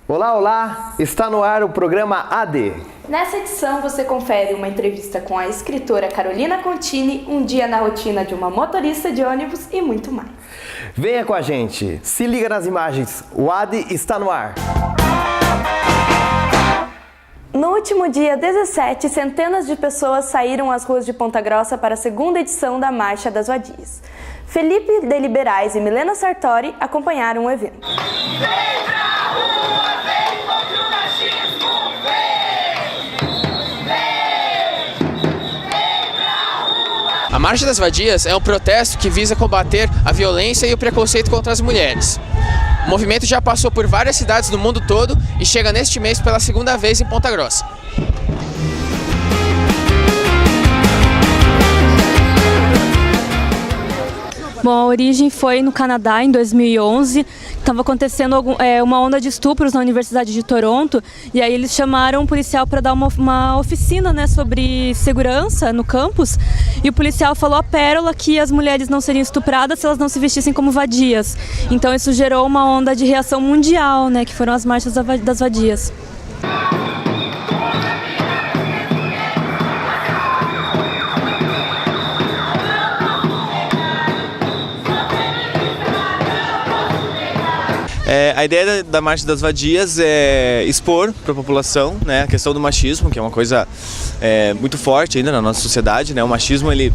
Olá, olá! Está no ar o programa AD. Nessa edição você confere uma entrevista com a escritora Carolina Contini, um dia na rotina de uma motorista de ônibus e muito mais. Venha com a gente, se liga nas imagens, o AD está no ar. No último dia 17, centenas de pessoas saíram às ruas de Ponta Grossa para a segunda edição da Marcha das Vadias. Felipe de Liberais e Milena Sartori acompanharam o evento. A Marcha das Vadias é um protesto que visa combater a violência e o preconceito contra as mulheres. O movimento já passou por várias cidades do mundo todo e chega neste mês pela segunda vez em Ponta Grossa. Bom, a origem foi no Canadá em 2011, estava acontecendo uma onda de estupros na Universidade de Toronto e aí eles chamaram um policial para dar uma oficina, né, sobre segurança no campus e o policial falou a pérola que as mulheres não seriam estupradas se elas não se vestissem como vadias. Então isso gerou uma onda de reação mundial, né, que foram as marchas das vadias. A ideia da Marcha das Vadias é expor para a população, né, a questão do machismo, que é uma coisa muito forte ainda na nossa sociedade, né? O machismo ele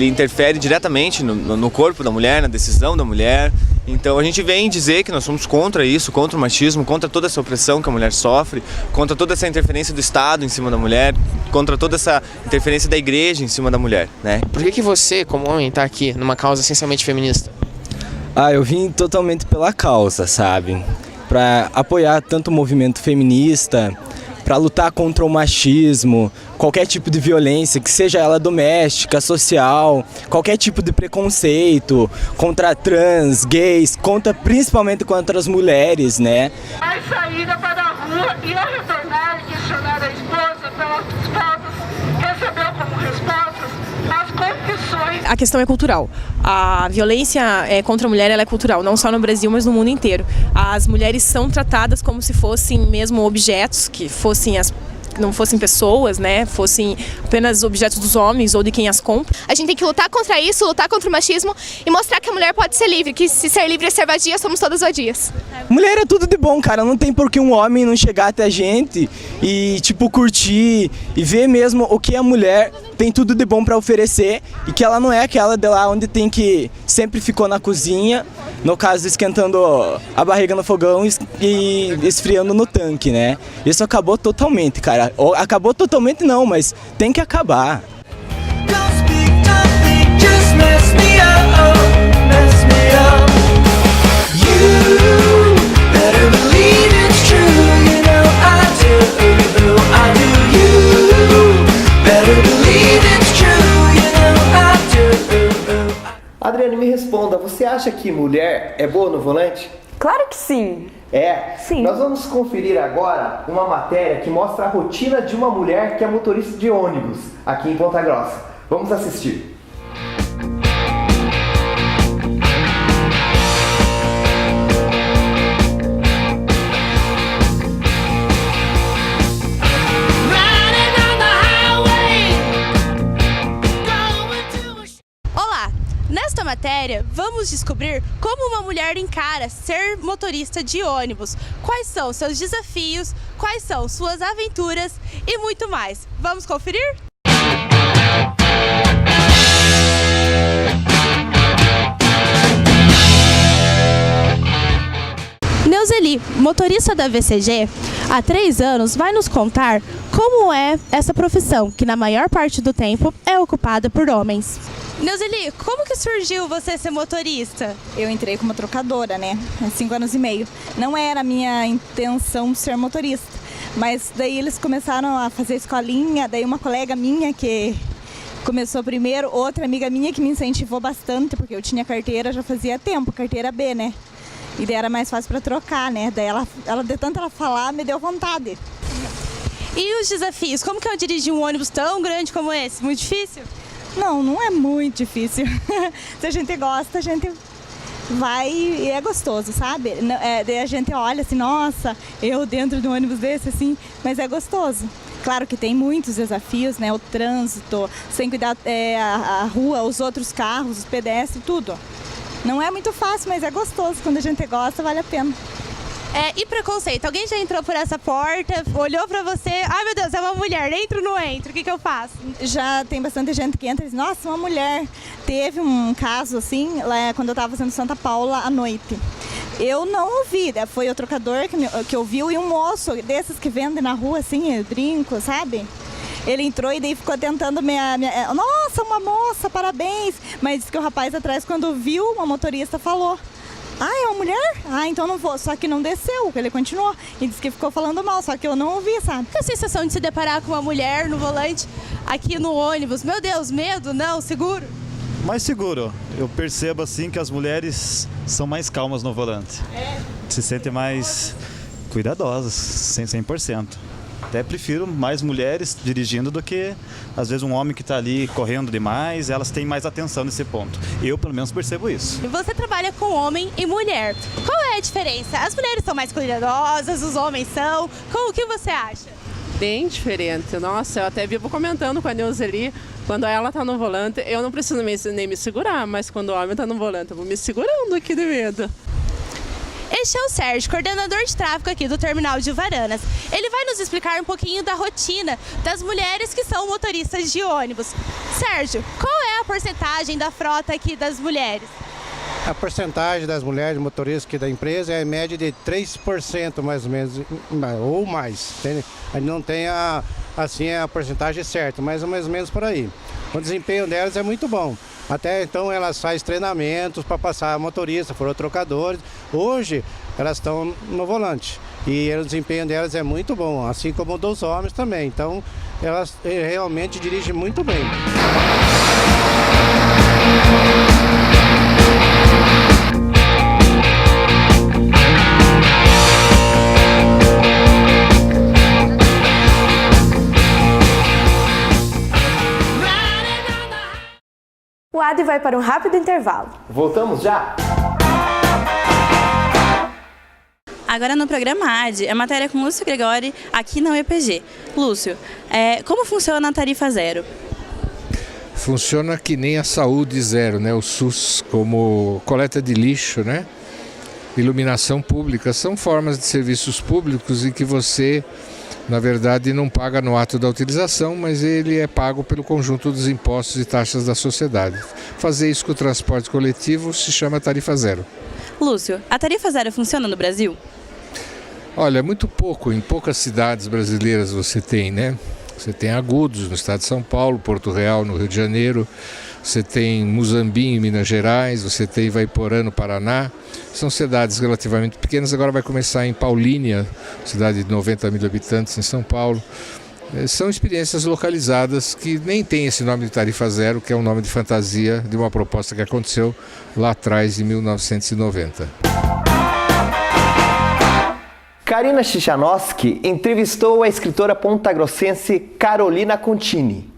interfere diretamente no corpo da mulher, na decisão da mulher. Então a gente vem dizer que nós somos contra isso, contra o machismo, contra toda essa opressão que a mulher sofre, contra toda essa interferência do Estado em cima da mulher, contra toda essa interferência da igreja em cima da mulher, né? Por que você, como homem, está aqui numa causa essencialmente feminista? Eu vim totalmente pela causa, sabe? Para apoiar tanto o movimento feminista, para lutar contra o machismo, qualquer tipo de violência, que seja ela doméstica, social, qualquer tipo de preconceito contra trans, gays, principalmente contra as mulheres, né? A saída para a rua e ao retornar e questionar a esposa pelas faltas, recebeu como respostas as confissões. A questão é cultural. A violência contra a mulher ela é cultural, não só no Brasil, mas no mundo inteiro. As mulheres são tratadas como se fossem mesmo objetos, que não fossem pessoas, né? Fossem apenas objetos dos homens ou de quem as compra. A gente tem que lutar contra isso, lutar contra o machismo e mostrar que a mulher pode ser livre, que se ser livre é ser vadia, somos todas vadias. Mulher é tudo de bom, cara. Não tem por que um homem não chegar até a gente e, curtir e ver mesmo o que a mulher tem tudo de bom para oferecer e que ela não é aquela de lá onde sempre ficou na cozinha, no caso esquentando a barriga no fogão e esfriando no tanque, né? Isso acabou totalmente, cara. Acabou totalmente não, mas tem que acabar. Adriane, me responda, você acha que mulher é boa no volante? Claro que sim! Sim. Nós vamos conferir agora uma matéria que mostra a rotina de uma mulher que é motorista de ônibus aqui em Ponta Grossa. Vamos assistir. Nesta matéria, vamos descobrir como uma mulher encara ser motorista de ônibus, quais são seus desafios, quais são suas aventuras e muito mais. Vamos conferir? Neuzeli, motorista da VCG, há 3 anos, vai nos contar como é essa profissão, que na maior parte do tempo é ocupada por homens. Neuzeli, como que surgiu você ser motorista? Eu entrei como trocadora, né? Há 5 anos e meio. Não era a minha intenção ser motorista, mas daí eles começaram a fazer escolinha, daí uma colega minha que começou primeiro. Outra amiga minha que me incentivou bastante, porque eu tinha carteira já fazia tempo, carteira B, né? E daí era mais fácil para trocar, né? Daí ela, de tanto ela falar, me deu vontade. E os desafios? Como que eu dirigi um ônibus tão grande como esse? Muito difícil? Não, não é muito difícil. Se a gente gosta, a gente vai e é gostoso, sabe? Daí a gente olha assim, nossa, eu dentro de um ônibus desse, assim, mas é gostoso. Claro que tem muitos desafios, né? O trânsito, sem cuidar a rua, os outros carros, os pedestres, tudo. Não é muito fácil, mas é gostoso. Quando a gente gosta, vale a pena. E preconceito? Alguém já entrou por essa porta, olhou pra você, ai meu Deus, é uma mulher, entro ou não entro? O que eu faço? Já tem bastante gente que entra e diz, nossa, uma mulher. Teve um caso assim, lá quando eu estava fazendo Santa Paula à noite. Eu não ouvi, foi o trocador que ouviu e um moço desses que vendem na rua assim, brinco, sabe? Ele entrou e daí ficou tentando nossa, uma moça, parabéns. Mas disse que o rapaz atrás, quando viu, uma motorista falou, é uma mulher? Então não vou. Só que não desceu, ele continuou. E disse que ficou falando mal, só que eu não ouvi, sabe? Que a sensação de se deparar com uma mulher no volante aqui no ônibus? Meu Deus, medo? Não, seguro? Mais seguro. Eu percebo assim que as mulheres são mais calmas no volante. Se sentem mais cuidadosas, 100%. Até prefiro mais mulheres dirigindo do que, às vezes, um homem que está ali correndo demais. Elas têm mais atenção nesse ponto. Eu, pelo menos, percebo isso. Você trabalha com homem e mulher. Qual é a diferença? As mulheres são mais cuidadosas, os homens são. O que você acha? Bem diferente. Nossa, eu até vivo comentando com a Neuzeli, quando ela está no volante, eu não preciso nem me segurar, mas quando o homem está no volante, eu vou me segurando aqui de medo. Este é o Sérgio, coordenador de tráfego aqui do terminal de Uvaranas. Ele vai nos explicar um pouquinho da rotina das mulheres que são motoristas de ônibus. Sérgio, qual é a porcentagem da frota aqui das mulheres? A porcentagem das mulheres motoristas aqui da empresa é em média de 3% mais ou menos, ou mais. A gente não tem a porcentagem certa, mas é mais ou menos por aí. O desempenho delas é muito bom. Até então elas fazem treinamentos para passar a motorista, foram trocadores. Hoje elas estão no volante e o desempenho delas é muito bom, assim como o dos homens também. Então elas realmente dirigem muito bem. O Adi vai para um rápido intervalo. Voltamos já? Agora no programa AD, a matéria com Lúcio Gregori, aqui na UEPG. Lúcio, como funciona a tarifa zero? Funciona que nem a saúde zero, né? O SUS, como coleta de lixo, né? Iluminação pública, são formas de serviços públicos em que você, na verdade, não paga no ato da utilização, mas ele é pago pelo conjunto dos impostos e taxas da sociedade. Fazer isso com o transporte coletivo se chama tarifa zero. Lúcio, a tarifa zero funciona no Brasil? Olha, muito pouco. Em poucas cidades brasileiras você tem, né? Você tem Agudos, no estado de São Paulo, Porto Real, no Rio de Janeiro. Você tem Muzambique, em Minas Gerais. Você tem Ivaiporã, no Paraná. São cidades relativamente pequenas. Agora vai começar em Paulínia, cidade de 90 mil habitantes em São Paulo. São experiências localizadas que nem tem esse nome de tarifa zero, que é um nome de fantasia de uma proposta que aconteceu lá atrás, em 1990. Karina Chichanowski entrevistou a escritora pontagrossense Carolina Contini.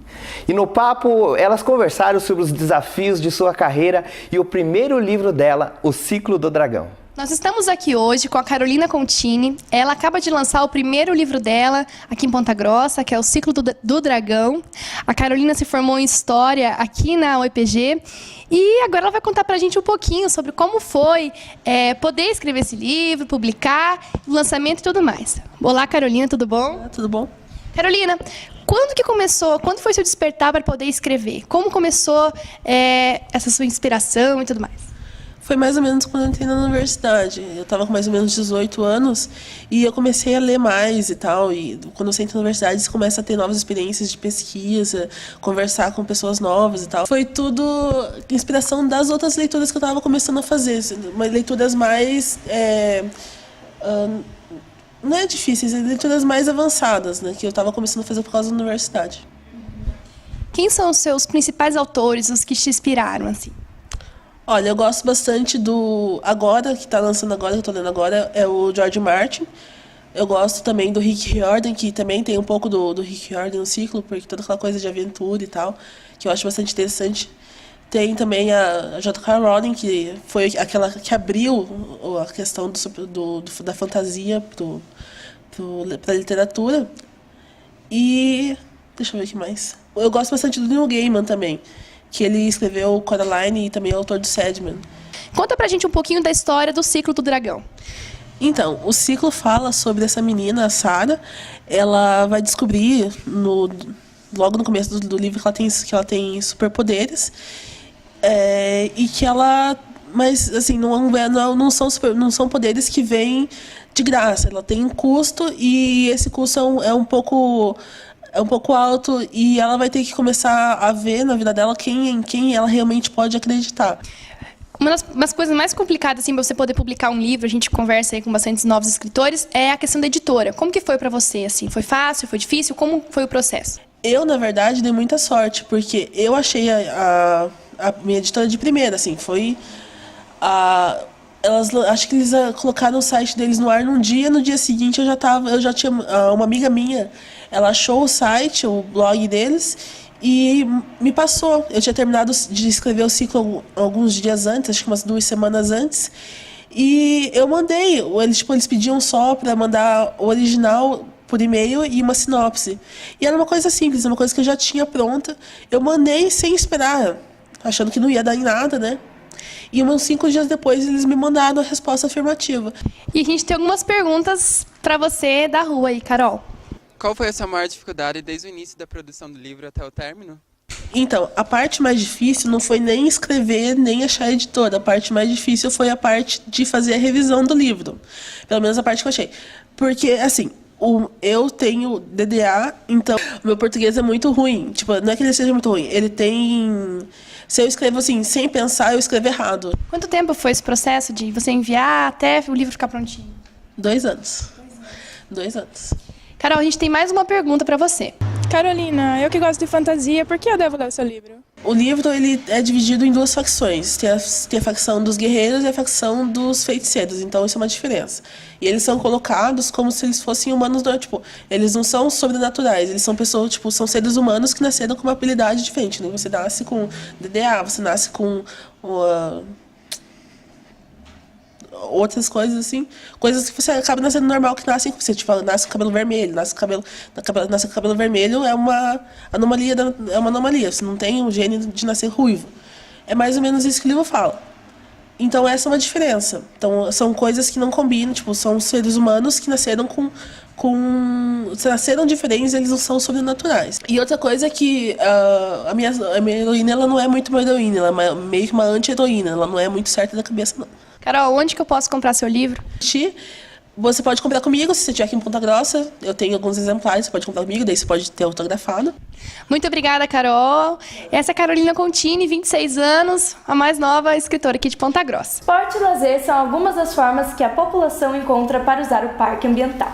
E no papo, elas conversaram sobre os desafios de sua carreira e o primeiro livro dela, O Ciclo do Dragão. Nós estamos aqui hoje com a Carolina Contini. Ela acaba de lançar o primeiro livro dela aqui em Ponta Grossa, que é O Ciclo do Dragão. A Carolina se formou em História aqui na UEPG e agora ela vai contar pra gente um pouquinho sobre como foi poder escrever esse livro, publicar, o lançamento e tudo mais. Olá, Carolina, tudo bom? Tudo bom. Carolina, quando que começou, quando foi seu despertar para poder escrever? Como começou essa sua inspiração e tudo mais? Foi mais ou menos quando eu entrei na universidade. Eu estava com mais ou menos 18 anos e eu comecei a ler mais e tal. E quando você entra na universidade, você começa a ter novas experiências de pesquisa, conversar com pessoas novas e tal. Foi tudo inspiração das outras leituras que eu estava começando a fazer. Leituras mais... não é difíceis, leituras mais avançadas, né, que eu estava começando a fazer por causa da universidade. Quem são os seus principais autores, os que te inspiraram, assim? Olha, eu gosto bastante do agora, que está lançando agora, que eu estou lendo agora, é o George Martin. Eu gosto também do Rick Riordan, que também tem um pouco do Rick Riordan no ciclo, porque toda aquela coisa de aventura e tal, que eu acho bastante interessante. Tem também a J.K. Rowling, que foi aquela que abriu a questão da fantasia para a literatura. E deixa eu ver o que mais. Eu gosto bastante do Neil Gaiman também, que ele escreveu Coraline e também é autor do Sandman. Conta pra gente um pouquinho da história do Ciclo do Dragão. Então, o ciclo fala sobre essa menina, a Sarah. Ela vai descobrir, logo no começo do livro, que ela tem superpoderes. E que ela... Mas, assim, não são poderes que vêm de graça. Ela tem um custo e esse custo é um pouco alto, e ela vai ter que começar a ver na vida dela quem ela realmente pode acreditar. Uma das coisas mais complicadas, assim, para você poder publicar um livro, a gente conversa aí com bastantes novos escritores, é a questão da editora. Como que foi para você, assim? Foi fácil? Foi difícil? Como foi o processo? Eu, na verdade, dei muita sorte, porque eu achei a minha editora de primeira, assim, foi... acho que eles colocaram o site deles no ar num dia, no dia seguinte eu já tinha uma amiga minha, ela achou o site, o blog deles, e me passou. Eu tinha terminado de escrever o ciclo alguns dias antes, acho que umas 2 semanas antes, e eu mandei. Eles pediam só para mandar o original por e-mail e uma sinopse. E era uma coisa simples, uma coisa que eu já tinha pronta. Eu mandei sem esperar, achando que não ia dar em nada, né? E uns 5 dias depois eles me mandaram a resposta afirmativa. E a gente tem algumas perguntas para você da rua aí, Carol. Qual foi a sua maior dificuldade desde o início da produção do livro até o término? Então, a parte mais difícil não foi nem escrever, nem achar a editora. A parte mais difícil foi a parte de fazer a revisão do livro. Pelo menos a parte que eu achei. Porque, assim, eu tenho DDA, então o meu português é muito ruim. Tipo, não é que ele seja muito ruim, ele tem... Se eu escrevo assim, sem pensar, eu escrevo errado. Quanto tempo foi esse processo de você enviar até o livro ficar prontinho? 2 anos. 2 anos. Carol, a gente tem mais uma pergunta para você. Carolina, eu que gosto de fantasia, por que eu devo ler o seu livro? O livro ele é dividido em 2 facções. Tem a facção dos guerreiros e a facção dos feiticeiros. Então isso é uma diferença. E eles são colocados como se eles fossem humanos, tipo, eles não são sobrenaturais. Eles são pessoas, tipo, são seres humanos que nasceram com uma habilidade diferente. Né? Você nasce com DDA, você nasce com outras coisas assim, coisas que você acaba nascendo normal, que nascem com você, tipo, nasce com cabelo vermelho, nasce com cabelo vermelho é uma anomalia, você não tem um gene de nascer ruivo. É mais ou menos isso que o livro fala. Então essa é uma diferença. Então são coisas que não combinam, tipo, são seres humanos que nasceram nasceram diferentes, eles não são sobrenaturais. E outra coisa é que a minha heroína, ela não é muito uma heroína, ela é meio que uma anti-heroína, ela não é muito certa da cabeça, não. Carol, onde que eu posso comprar seu livro? Você pode comprar comigo, se você estiver aqui em Ponta Grossa. Eu tenho alguns exemplares, você pode comprar comigo, daí você pode ter autografado. Muito obrigada, Carol. Essa é a Carolina Contini, 26 anos, a mais nova escritora aqui de Ponta Grossa. Esporte e lazer são algumas das formas que a população encontra para usar o parque ambiental.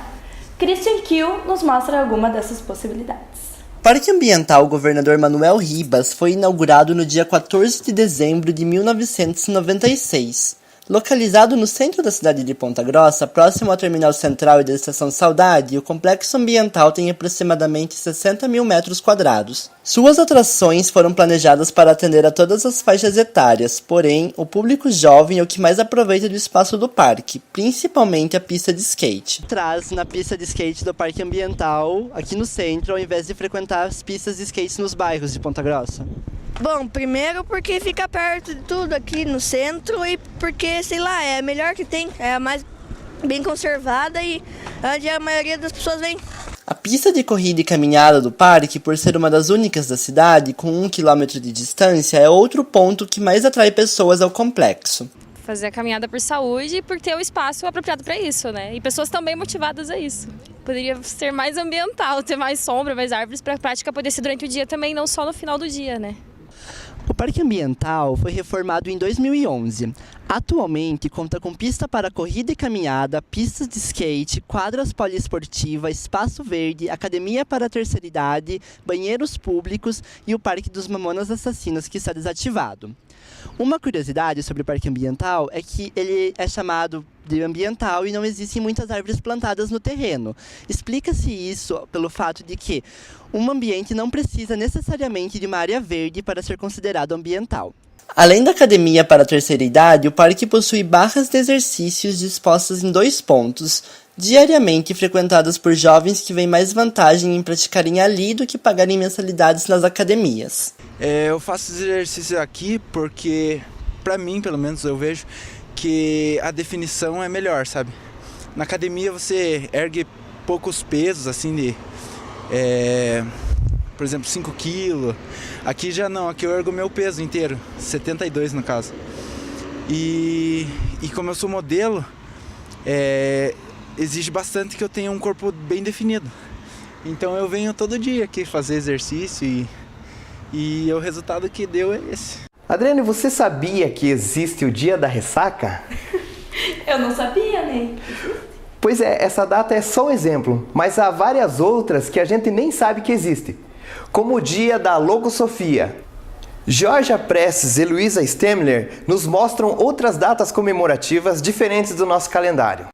Christian Kiel nos mostra alguma dessas possibilidades. O Parque Ambiental Governador Manuel Ribas foi inaugurado no dia 14 de dezembro de 1996. Localizado no centro da cidade de Ponta Grossa, próximo ao terminal central e da estação Saudade, o complexo ambiental tem aproximadamente 60 mil metros quadrados. Suas atrações foram planejadas para atender a todas as faixas etárias, porém, o público jovem é o que mais aproveita do espaço do parque, principalmente a pista de skate. Traz na pista de skate do Parque Ambiental, aqui no centro, ao invés de frequentar as pistas de skate nos bairros de Ponta Grossa. Bom, primeiro porque fica perto de tudo aqui no centro e porque, sei lá, é a melhor que tem, é a mais bem conservada e onde a maioria das pessoas vem. A pista de corrida e caminhada do parque, por ser uma das únicas da cidade, com 1 quilômetro de distância, é outro ponto que mais atrai pessoas ao complexo. Fazer a caminhada por saúde e por ter o espaço apropriado para isso, né? E pessoas também motivadas a isso. Poderia ser mais ambiental, ter mais sombra, mais árvores para a prática poder ser durante o dia também, não só no final do dia, né? O Parque Ambiental foi reformado em 2011. Atualmente conta com pista para corrida e caminhada, pistas de skate, quadras poliesportivas, espaço verde, academia para a terceira idade, banheiros públicos e o Parque dos Mamonas Assassinos, que está desativado. Uma curiosidade sobre o Parque Ambiental é que ele é chamado de ambiental e não existem muitas árvores plantadas no terreno. Explica-se isso pelo fato de que um ambiente não precisa necessariamente de uma área verde para ser considerado ambiental. Além da academia para a terceira idade, o parque possui barras de exercícios dispostas em 2 pontos, diariamente frequentadas por jovens que veem mais vantagem em praticarem ali do que pagarem mensalidades nas academias. Eu faço exercício aqui porque, pra mim, pelo menos, eu vejo que a definição é melhor, sabe? Na academia você ergue poucos pesos, assim, por exemplo, 5 quilos. Aqui já não, aqui eu ergo meu peso inteiro, 72 no caso. E como eu sou modelo, exige bastante que eu tenha um corpo bem definido. Então eu venho todo dia aqui fazer exercício e o resultado que deu é esse. Adriane, você sabia que existe o Dia da Ressaca? Eu não sabia, né? Pois é, essa data é só um exemplo, mas há várias outras que a gente nem sabe que existem, como o Dia da Logosofia. Georgia Prestes e Luísa Stemler nos mostram outras datas comemorativas diferentes do nosso calendário.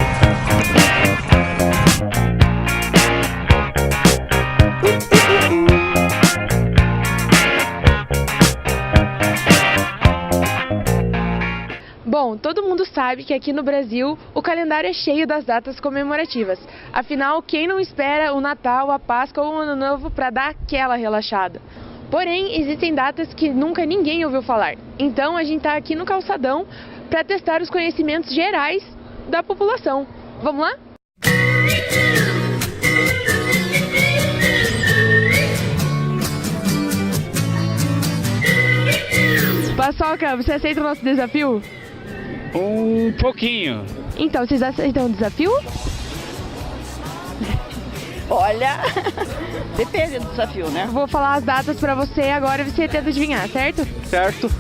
Bom, todo mundo sabe que aqui no Brasil o calendário é cheio das datas comemorativas. Afinal, quem não espera o Natal, a Páscoa ou o Ano Novo para dar aquela relaxada? Porém, existem datas que nunca ninguém ouviu falar. Então a gente está aqui no Calçadão para testar os conhecimentos gerais da população. Vamos lá? Paçoca, você aceita o nosso desafio? Um pouquinho. Então, vocês aceitam o desafio? Olha, depende do desafio, né? Vou falar as datas pra você agora e você tenta adivinhar, certo? Certo.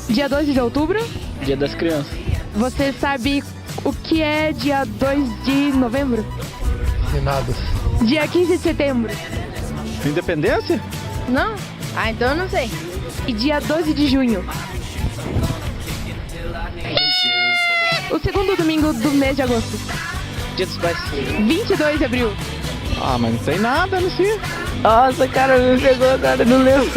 Dia 12 de outubro. Dia das Crianças. Você sabe o que é dia 2 de novembro? Finados. Dia 15 de setembro. Independência? Não? Ah, então eu não sei. E dia 12 de junho. O segundo domingo do mês de agosto. Dia dos Pais. 22 de abril. Ah, mas não sei nada, não sei. Nossa, cara, me pegou agora, não lembro.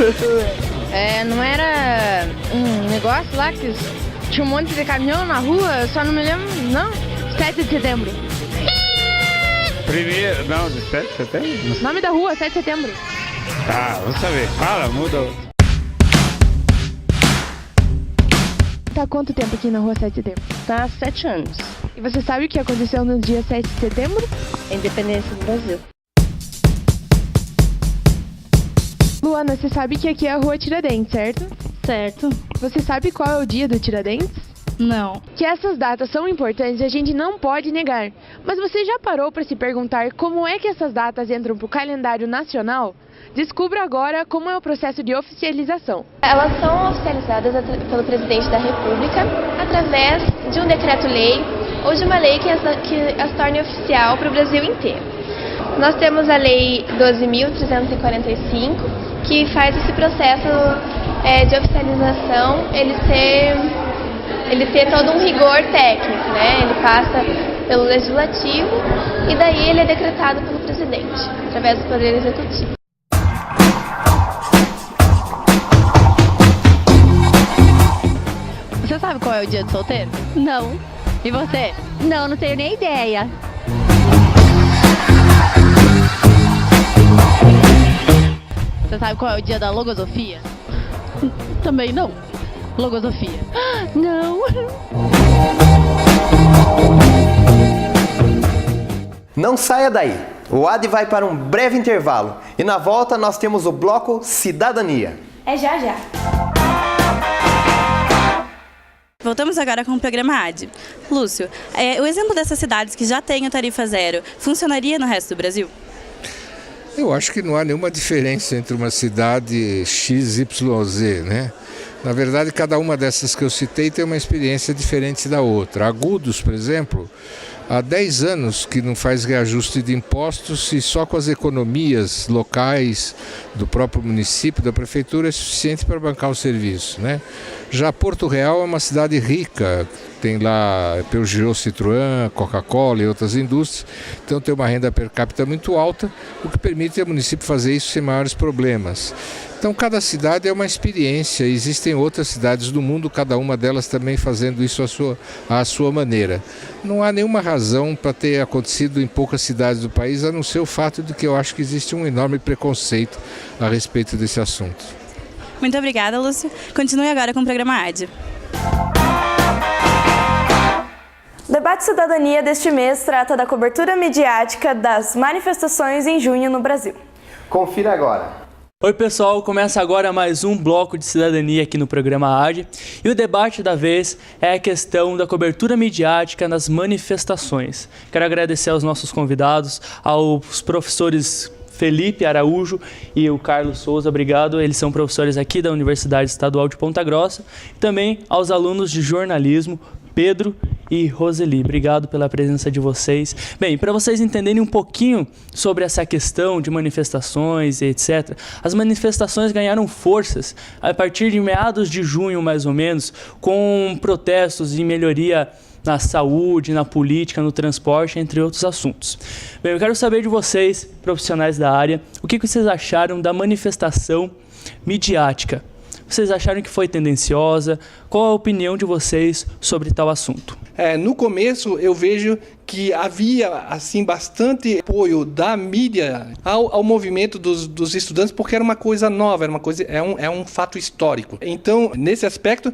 Não era um negócio lá que tinha um monte de caminhão na rua, eu só não me lembro, não. 7 de setembro. Primeiro, não, 7 de setembro? Nome da rua, 7 de setembro. Tá, vamos saber. Fala, muda. Tá há quanto tempo aqui na rua 7 de setembro? Tá há 7 anos. E você sabe o que aconteceu no dia 7 de setembro? A independência do Brasil. Luana, você sabe que aqui é a rua Tiradentes, certo? Certo. Você sabe qual é o dia do Tiradentes? Não. Que essas datas são importantes, a gente não pode negar. Mas você já parou para se perguntar como é que essas datas entram para o calendário nacional? Descubra agora como é o processo de oficialização. Elas são oficializadas pelo presidente da República através de um decreto-lei ou de uma lei que as torne oficial para o Brasil inteiro. Nós temos a Lei 12.345, que faz esse processo de oficialização, ele ter todo um rigor técnico, né? Ele passa pelo Legislativo e daí ele é decretado pelo presidente, através do Poder Executivo. Você sabe qual é o dia do solteiro? Não. E você? Não tenho nem ideia. Você sabe qual é o dia da logosofia? Também não. Logosofia. Não. Não saia daí. O AD vai para um breve intervalo e na volta nós temos o bloco Cidadania. É já já. Voltamos agora com o programa AD. Lúcio, o exemplo dessas cidades que já têm a tarifa zero, funcionaria no resto do Brasil? Eu acho que não há nenhuma diferença entre uma cidade XYZ, né? Na verdade, cada uma dessas que eu citei tem uma experiência diferente da outra. Agudos, por exemplo, há 10 anos que não faz reajuste de impostos e só com as economias locais do próprio município, da prefeitura, é suficiente para bancar o serviço, né? Já Porto Real é uma cidade rica, tem lá Peugeot, Citroën, Coca-Cola e outras indústrias, então tem uma renda per capita muito alta, o que permite ao município fazer isso sem maiores problemas. Então cada cidade é uma experiência, existem outras cidades do mundo, cada uma delas também fazendo isso à sua maneira. Não há nenhuma razão para ter acontecido em poucas cidades do país, a não ser o fato de que eu acho que existe um enorme preconceito a respeito desse assunto. Muito obrigada, Lúcio. Continue agora com o programa AD. O Debate Cidadania deste mês trata da cobertura midiática das manifestações em junho no Brasil. Confira agora. Oi pessoal, começa agora mais um bloco de cidadania aqui no programa AD e o debate da vez é a questão da cobertura midiática nas manifestações. Quero agradecer aos nossos convidados, aos professores Felipe Araújo e o Carlos Souza, obrigado. Eles são professores aqui da Universidade Estadual de Ponta Grossa. E também aos alunos de jornalismo, Pedro e Roseli. Obrigado pela presença de vocês. Bem, para vocês entenderem um pouquinho sobre essa questão de manifestações e etc., as manifestações ganharam forças a partir de meados de junho, mais ou menos, com protestos e melhoria na saúde, na política, no transporte, entre outros assuntos. Bem, eu quero saber de vocês, profissionais da área, o que vocês acharam da manifestação midiática? Vocês acharam que foi tendenciosa? Qual a opinião de vocês sobre tal assunto? No começo eu vejo que havia assim bastante apoio da mídia ao movimento dos estudantes, porque era uma coisa nova, é um fato histórico. Então, nesse aspecto,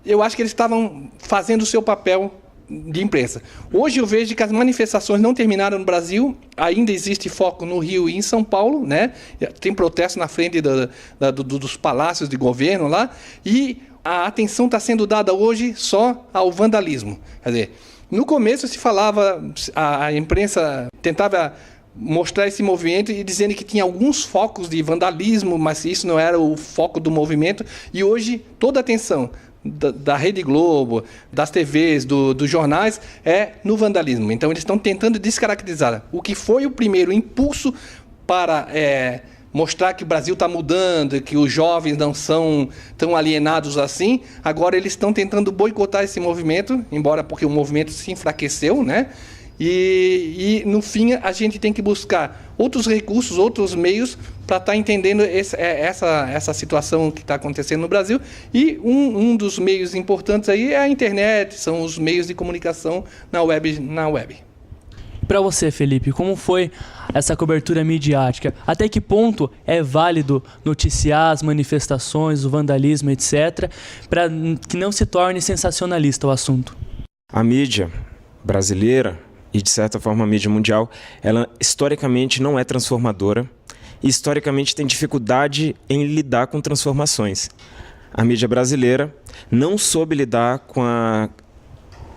eu acho que eles estavam fazendo o seu papel de imprensa. Hoje eu vejo que as manifestações não terminaram no Brasil, ainda existe foco no Rio e em São Paulo, né? Tem protesto na frente dos palácios de governo lá, e a atenção está sendo dada hoje só ao vandalismo. Quer dizer, no começo se falava, a imprensa tentava mostrar esse movimento e dizendo que tinha alguns focos de vandalismo, mas isso não era o foco do movimento, e hoje toda a atenção da Rede Globo, das TVs, dos jornais, é no vandalismo. Então eles estão tentando descaracterizar o que foi o primeiro impulso para mostrar que o Brasil está mudando, que os jovens não são tão alienados assim. Agora eles estão tentando boicotar esse movimento, embora porque o movimento se enfraqueceu, né? E no fim a gente tem que buscar outros recursos, outros meios para estar entendendo essa situação que está acontecendo no Brasil. E um dos meios importantes aí é a internet, são os meios de comunicação na web. Para você, Felipe, como foi essa cobertura midiática? Até que ponto é válido noticiar as manifestações, o vandalismo, etc., para que não se torne sensacionalista o assunto? A mídia brasileira e, de certa forma, a mídia mundial, ela historicamente não é transformadora e historicamente tem dificuldade em lidar com transformações. A mídia brasileira não soube lidar com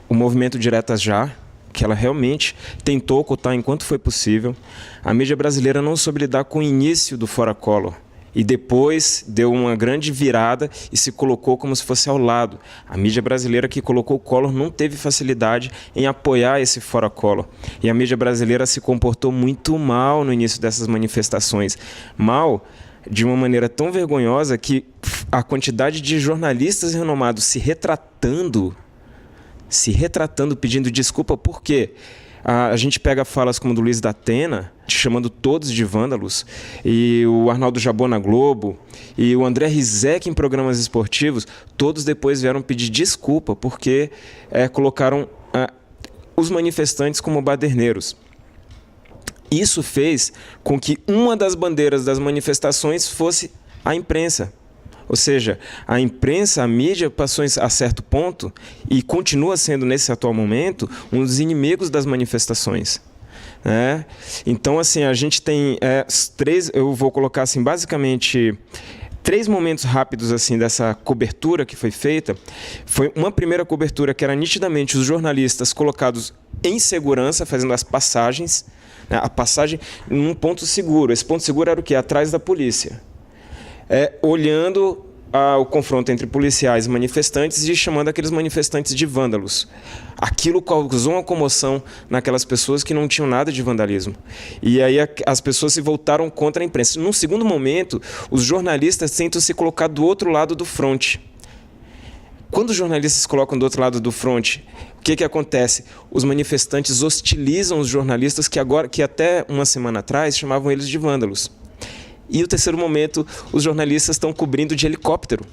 o movimento Diretas Já, que ela realmente tentou ocultar enquanto foi possível. A mídia brasileira não soube lidar com o início do Fora Collor e depois deu uma grande virada e se colocou como se fosse ao lado. A mídia brasileira que colocou o Collor não teve facilidade em apoiar esse Fora Collor. E a mídia brasileira se comportou muito mal no início dessas manifestações. Mal de uma maneira tão vergonhosa que a quantidade de jornalistas renomados se retratando, pedindo desculpa, por quê? A gente pega falas como do Luiz da Atena, chamando todos de vândalos, e o Arnaldo Jabor na Globo, e o André Rizek em programas esportivos, todos depois vieram pedir desculpa porque colocaram os manifestantes como baderneiros. Isso fez com que uma das bandeiras das manifestações fosse a imprensa. Ou seja, a imprensa, a mídia passou a certo ponto e continua sendo, nesse atual momento, um dos inimigos das manifestações. Então, assim, a gente tem eu vou colocar assim, basicamente, 3 momentos rápidos assim, dessa cobertura que foi feita. Foi uma primeira cobertura que era nitidamente os jornalistas colocados em segurança, fazendo as passagens, a passagem num ponto seguro. Esse ponto seguro era o quê? Atrás da polícia. Olhando o confronto entre policiais e manifestantes e chamando aqueles manifestantes de vândalos. Aquilo causou uma comoção naquelas pessoas que não tinham nada de vandalismo. E aí as pessoas se voltaram contra a imprensa. Num segundo momento, os jornalistas tentam se colocar do outro lado do fronte. Quando os jornalistas se colocam do outro lado do fronte, o que acontece? Os manifestantes hostilizam os jornalistas que até uma semana atrás chamavam eles de vândalos. E o terceiro momento, os jornalistas estão cobrindo de helicóptero.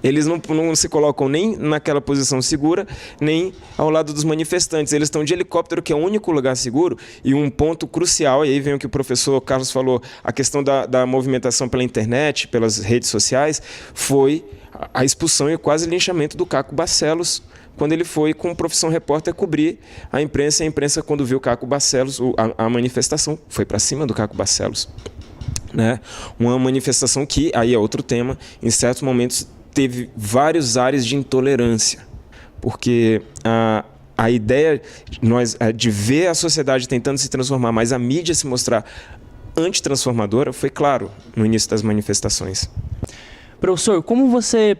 Eles não se colocam nem naquela posição segura, nem ao lado dos manifestantes. Eles estão de helicóptero, que é o único lugar seguro. E um ponto crucial, e aí vem o que o professor Carlos falou, a questão da movimentação pela internet, pelas redes sociais, foi a expulsão e quase linchamento do Caco Barcelos, quando ele foi com profissão repórter cobrir a imprensa. E a imprensa, quando viu o Caco Barcelos, a manifestação foi para cima do Caco Barcelos. Né? Uma manifestação que, aí é outro tema, em certos momentos teve vários ares de intolerância, porque a ideia de ver a sociedade tentando se transformar, mas a mídia se mostrar antitransformadora, foi claro no início das manifestações. Professor, como você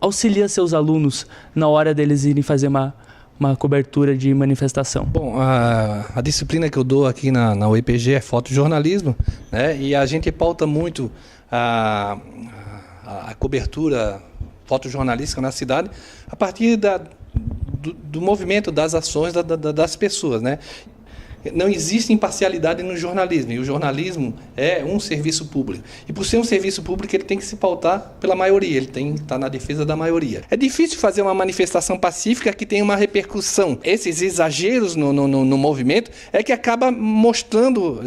auxilia seus alunos na hora deles irem fazer uma cobertura de manifestação? Bom, a disciplina que eu dou aqui na UEPG é fotojornalismo, né? E a gente pauta muito a cobertura fotojornalística na cidade a partir do movimento, das ações das pessoas, né? Não existe imparcialidade no jornalismo, e o jornalismo é um serviço público. E por ser um serviço público, ele tem que se pautar pela maioria, ele tem que estar na defesa da maioria. É difícil fazer uma manifestação pacífica que tenha uma repercussão. Esses exageros no movimento é que acaba mostrando,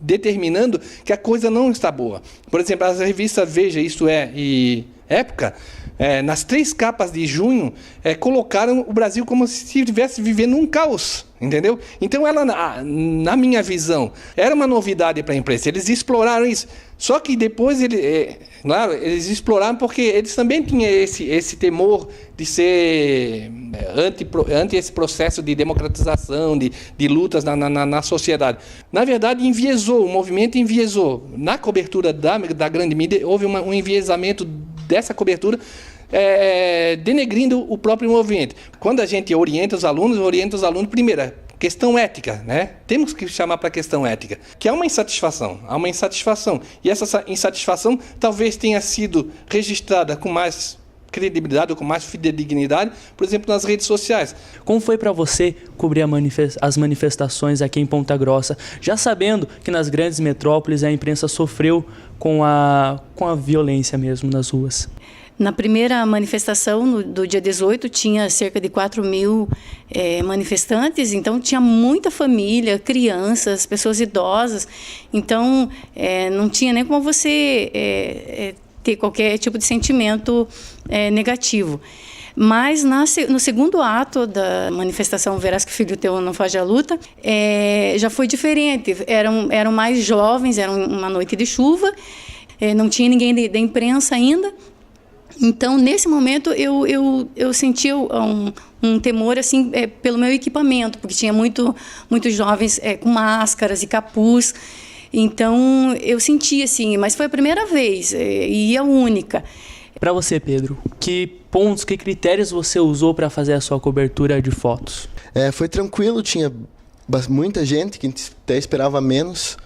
determinando que a coisa não está boa. Por exemplo, as revistas Veja, Isto É e Época, nas 3 capas de junho, colocaram o Brasil como se estivesse vivendo um caos, entendeu? Então, ela, na minha visão, era uma novidade para a imprensa. Eles exploraram isso. Só que depois, claro, eles exploraram porque eles também tinham esse temor de ser anti esse processo de democratização, de lutas na sociedade. Na verdade, enviesou, o movimento enviesou. Na cobertura da grande mídia, houve um enviesamento dessa cobertura, denegrindo o próprio movimento. Quando a gente orienta os alunos, primeiro, questão ética, né? Temos que chamar para a questão ética, que há uma insatisfação. E essa insatisfação talvez tenha sido registrada com mais credibilidade ou com mais fidedignidade, por exemplo, nas redes sociais. Como foi para você cobrir as manifestações aqui em Ponta Grossa, já sabendo que nas grandes metrópoles a imprensa sofreu com a violência mesmo nas ruas? Na primeira manifestação, do dia 18, tinha cerca de 4.000 manifestantes, então tinha muita família, crianças, pessoas idosas, então não tinha nem como você ter qualquer tipo de sentimento negativo. Mas no segundo ato da manifestação Verás que Filho Teu Não Foge à Luta, já foi diferente. Eram mais jovens, era uma noite de chuva, não tinha ninguém da imprensa ainda. Então, nesse momento, eu senti um temor assim, pelo meu equipamento, porque tinha muitos jovens com máscaras e capuz. Então, eu senti assim, mas foi a primeira vez e a única. Para você, Pedro, que pontos, que critérios você usou para fazer a sua cobertura de fotos? Foi tranquilo, tinha muita gente que até esperava menos.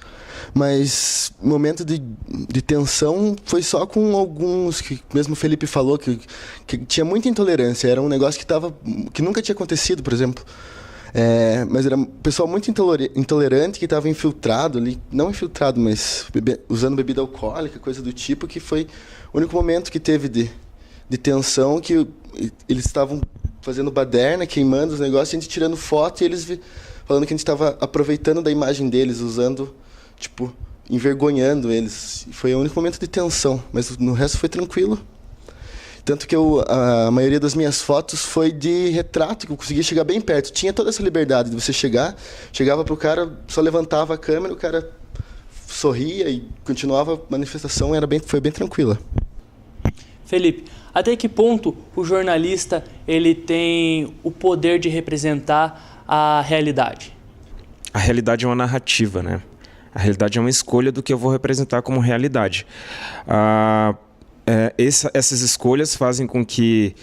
Mas momento de tensão foi só com alguns, que mesmo o Felipe falou, que tinha muita intolerância. Era um negócio que nunca tinha acontecido, por exemplo. Mas era um pessoal muito intolerante que estava infiltrado ali, não infiltrado, mas usando bebida alcoólica, coisa do tipo, que foi o único momento que teve de tensão, que eles estavam fazendo baderna, queimando os negócios, a gente tirando foto e eles falando que a gente estava aproveitando da imagem deles, usando... envergonhando eles. Foi o único momento de tensão, mas no resto foi tranquilo. Tanto que a maioria das minhas fotos foi de retrato, que eu consegui chegar bem perto. Tinha toda essa liberdade de você chegava pro cara, só levantava a câmera, o cara sorria e continuava a manifestação, foi bem tranquila. Felipe, até que ponto o jornalista ele tem o poder de representar a realidade? A realidade é uma narrativa, né? A realidade é uma escolha do que eu vou representar como realidade. Essas escolhas fazem com que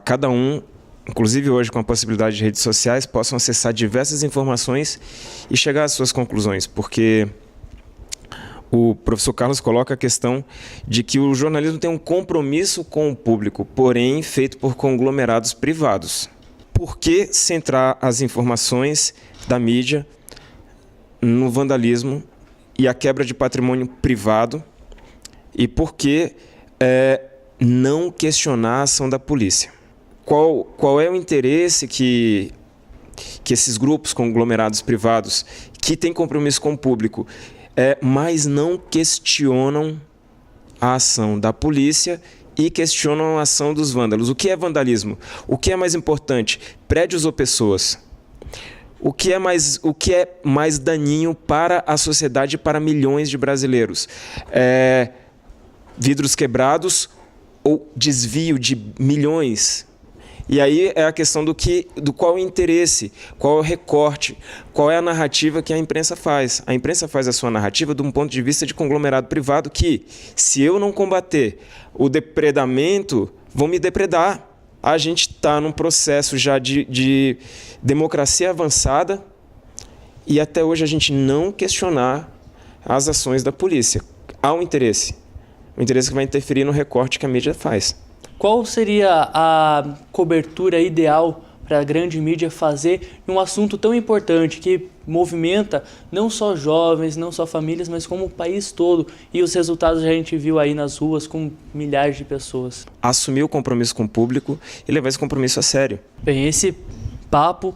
cada um, inclusive hoje com a possibilidade de redes sociais, possam acessar diversas informações e chegar às suas conclusões, porque o professor Carlos coloca a questão de que o jornalismo tem um compromisso com o público, porém feito por conglomerados privados. Por que centrar as informações da mídia no vandalismo e a quebra de patrimônio privado? E por que não questionar a ação da polícia? Qual é o interesse que esses grupos conglomerados privados, que têm compromisso com o público, mas não questionam a ação da polícia e questionam a ação dos vândalos? O que é vandalismo? O que é mais importante? Prédios ou pessoas? O que é mais daninho para a sociedade e para milhões de brasileiros? Vidros quebrados ou desvio de milhões? E aí é a questão do qual o interesse, qual é o recorte, qual é a narrativa que a imprensa faz. A imprensa faz a sua narrativa de um ponto de vista de conglomerado privado que, se eu não combater o depredamento, vão me depredar. A gente está num processo já de democracia avançada e até hoje a gente não questionar as ações da polícia. Há um interesse que vai interferir no recorte que a mídia faz. Qual seria a cobertura ideal para a grande mídia fazer em um assunto tão importante que movimenta não só jovens, não só famílias, mas como o país todo? E os resultados a gente viu aí nas ruas com milhares de pessoas. Assumir o compromisso com o público e levar esse compromisso a sério. Bem, esse papo,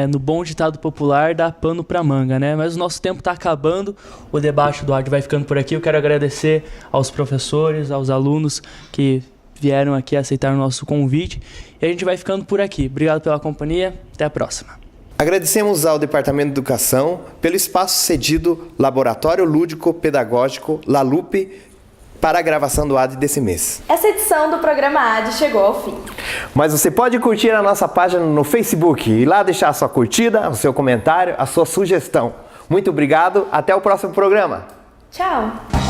no bom ditado popular, dá pano para manga, né? Mas o nosso tempo está acabando, o debate do AD vai ficando por aqui. Eu quero agradecer aos professores, aos alunos que vieram aqui aceitar o nosso convite. E a gente vai ficando por aqui. Obrigado pela companhia. Até a próxima. Agradecemos ao Departamento de Educação pelo espaço cedido Laboratório Lúdico Pedagógico LALUP para a gravação do AD desse mês. Essa edição do programa AD chegou ao fim. Mas você pode curtir a nossa página no Facebook e lá deixar a sua curtida, o seu comentário, a sua sugestão. Muito obrigado. Até o próximo programa. Tchau.